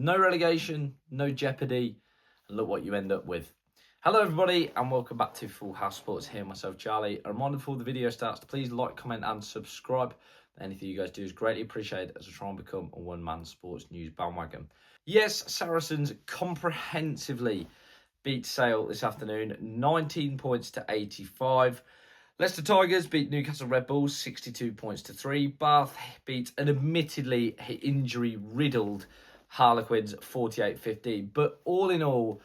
No relegation, no jeopardy, and look what you end up with. Hello everybody and welcome back to Full House Sports. Here myself Charlie. A reminder before the video starts to please like, comment and subscribe. Anything you guys do is greatly appreciated as I try and become a one-man sports news bandwagon. Yes, Saracens comprehensively beat Sale this afternoon, 19 points to 85. Leicester Tigers beat Newcastle Red Bulls 62 points to 3. Bath beat an admittedly injury-riddled Harlequins 48-15. But all in all,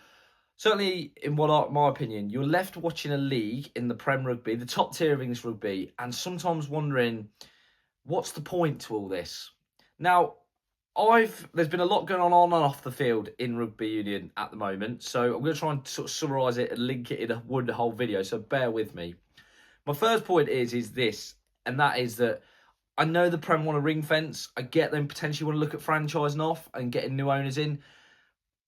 certainly in my opinion, you're left watching a league in the Prem Rugby, the top tier of English rugby, and sometimes wondering, what's the point to all this? Now, there's been a lot going on and off the field in rugby union at the moment, so I'm going to try and sort of summarise it and link it in one whole video, so bear with me. My first point is this, and that is that I know the Prem want a ring fence. I get them potentially want to look at franchising off and getting new owners in.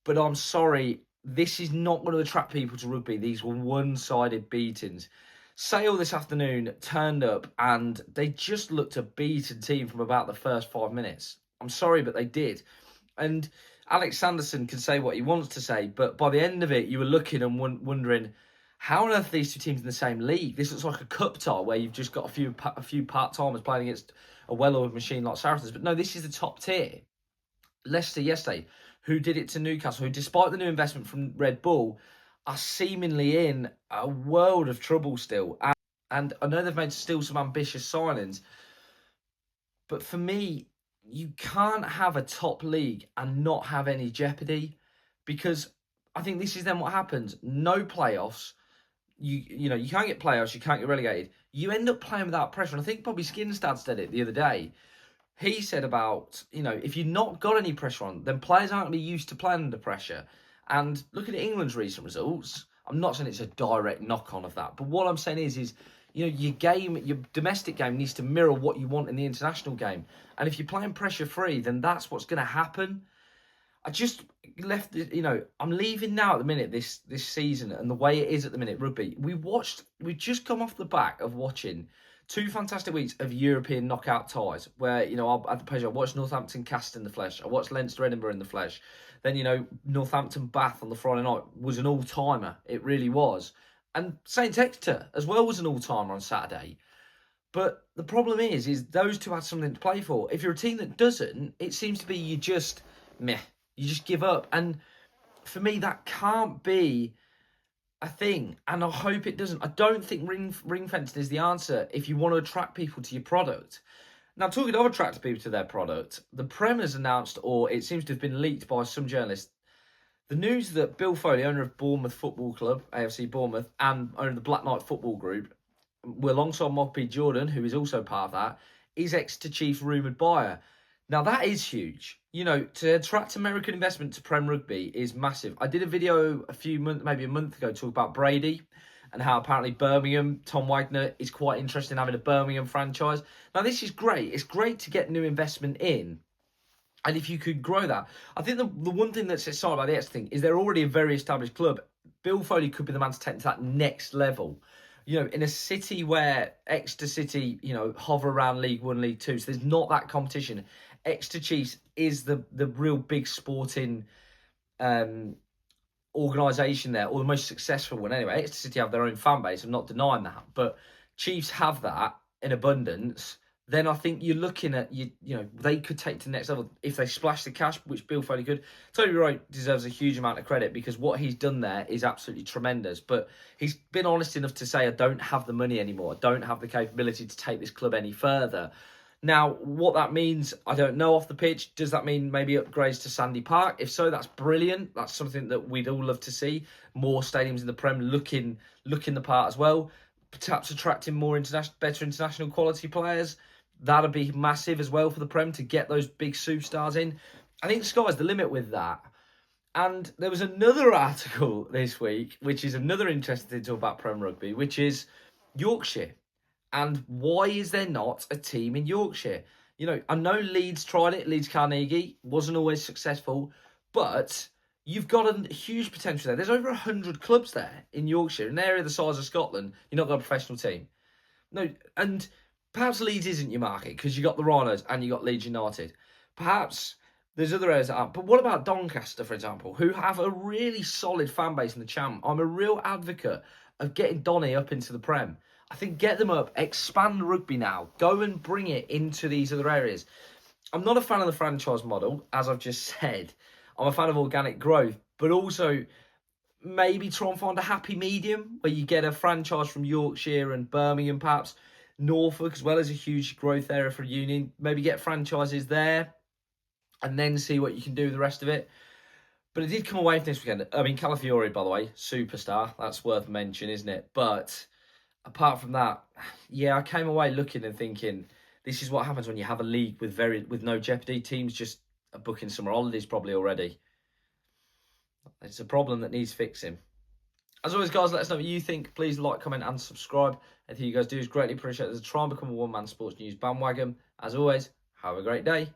But I'm sorry, this is not going to attract people to rugby. These were one-sided beatings. Sale this afternoon turned up and they just looked a beaten team from about the first 5 minutes. I'm sorry, but they did. And Alex Sanderson can say what he wants to say, but by the end of it, you were looking and wondering, how on earth are these two teams in the same league? This looks like a cup tie where you've just got a few part-timers playing against a well-oiled machine like Saracens. But no, this is the top tier. Leicester yesterday, who did it to Newcastle, who despite the new investment from Red Bull, are seemingly in a world of trouble still. And I know they've made still some ambitious signings. But for me, you can't have a top league and not have any jeopardy. Because I think this is then what happens. No playoffs. You know, you can't get playoffs, you can't get relegated. You end up playing without pressure. And I think Bobby Skinstad said it the other day. He said about, if you've not got any pressure on, then players aren't going to be used to playing under pressure. And looking at England's recent results, I'm not saying it's a direct knock-on of that. But what I'm saying is, your domestic game needs to mirror what you want in the international game. And if you're playing pressure-free, then that's what's going to happen. I just left, I'm leaving now at the minute this season and the way it is at the minute rugby. We just come off the back of watching 2 fantastic weeks of European knockout ties where, I had the pleasure. I watched Northampton Cast in the flesh. I watched Leinster Edinburgh in the flesh. Then, Northampton Bath on the Friday night was an all-timer. It really was. And St Exeter as well was an all-timer on Saturday. But the problem is those two had something to play for. If you're a team that doesn't, it seems to be you just meh. You just give up. And for me, that can't be a thing. And I hope it doesn't. I don't think ring fencing is the answer if you want to attract people to your product. Now, talking of attracting people to their product, the Prem has announced, or it seems to have been leaked by some journalists, the news that Bill Foley, owner of Bournemouth Football Club, AFC Bournemouth, and owner of the Black Knight Football Group, alongside Mogby Jordan, who is also part of that, is Exeter Chiefs rumoured buyer. Now, that is huge. To attract American investment to Prem Rugby is massive. I did a video maybe a month ago, talk about Brady and how apparently Birmingham, Tom Wagner, is quite interested in having a Birmingham franchise. Now, this is great. It's great to get new investment in. And if you could grow that, I think the one thing that's exciting about the Exeter thing is they're already a very established club. Bill Foley could be the man to take to that next level. In a city where Exeter City, hover around League 1, League 2, so there's not that competition. Exeter Chiefs is the real big sporting organisation there, or the most successful one anyway. Exeter City have their own fan base, I'm not denying that. But Chiefs have that in abundance. Then I think you're looking at, they could take to the next level if they splash the cash, which Bill Foley could. Tony Wright deserves a huge amount of credit because what he's done there is absolutely tremendous. But he's been honest enough to say, I don't have the money anymore. I don't have the capability to take this club any further. Now, what that means, I don't know off the pitch. Does that mean maybe upgrades to Sandy Park? If so, that's brilliant. That's something that we'd all love to see. More stadiums in the Prem looking the part as well. Perhaps attracting more better international quality players. That'd be massive as well for the Prem to get those big superstars in. I think the sky's the limit with that. And there was another article this week, which is another interesting thing to talk about Prem Rugby, which is Yorkshire. And why is there not a team in Yorkshire? I know Leeds tried it, Leeds Carnegie, wasn't always successful, but you've got a huge potential there. There's over 100 clubs there in Yorkshire, an area the size of Scotland. You're not got a professional team. No, and perhaps Leeds isn't your market because you got the Rhinos and you got Leeds United. Perhaps There's other areas that aren't. But what about Doncaster, for example, who have a really solid fan base in the Champ? I'm a real advocate of getting Donny up into the Prem. I think get them up, expand rugby now, go and bring it into these other areas. I'm not a fan of the franchise model, as I've just said. I'm a fan of organic growth, but also maybe try and find a happy medium where you get a franchise from Yorkshire and Birmingham, perhaps Norfolk, as well as a huge growth area for Union. Maybe get franchises there and then see what you can do with the rest of it. But it did come away from this weekend. I mean, Calafiore, by the way, superstar. That's worth mention, isn't it? But apart from that, yeah, I came away looking and thinking, this is what happens when you have a league with no jeopardy. Teams just are booking summer holidays probably already. It's a problem that needs fixing. As always, guys, let us know what you think. Please like, comment, and subscribe. Anything you guys do is greatly appreciated. Try and become a one-man sports news bandwagon. As always, have a great day.